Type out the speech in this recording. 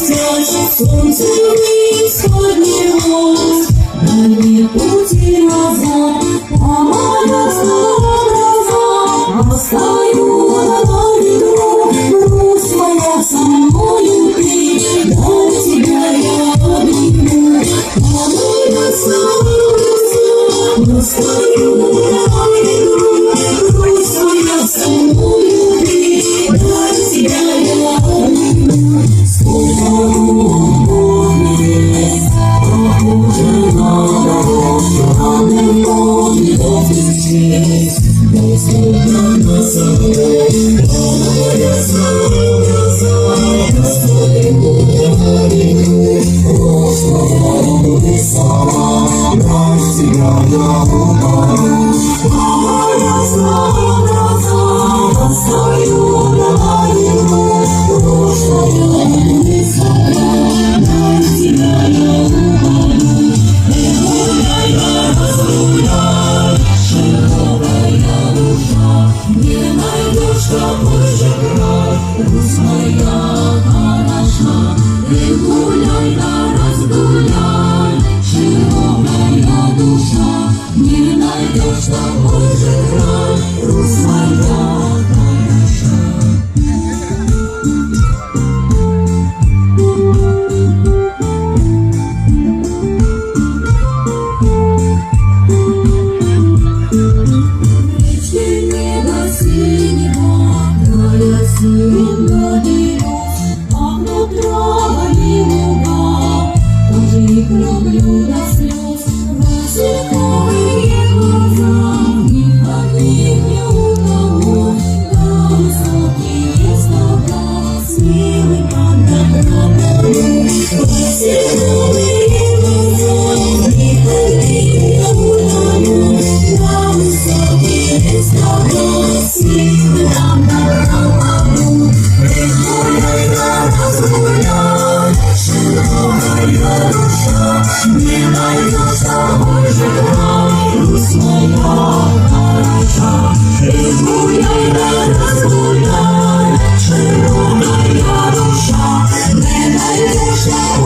просять, сонце вниз поднялось, дальние пути назад, помолятся глаза, остаю на виду, грусть моя со мною ты, дай тебя я обниму, помолятся глаза, остаю на виду, грусть моя со мною ты, дай тебя я обниму. Такой же край, Русь моя хороша, ты гуляй да разгуляй, широкая душа, не найдешь такой же край, Русь моя хороша. Речки неба синего, сильно дерюсь, пахнут травами луга, тоже их люблю до слез. Васильковые глаза, ни от них не утонуть, да высокие стога, смелый под добротою. Васильковые глаза, ни от них не утонуть, да высокие стога, смелый под добротою. Гуляй да разгуляй, широкая душа, не найдешь такой же край, Русь моя хороша. Гуляй да разгуляй, широкая душа, не найдешь такой же край.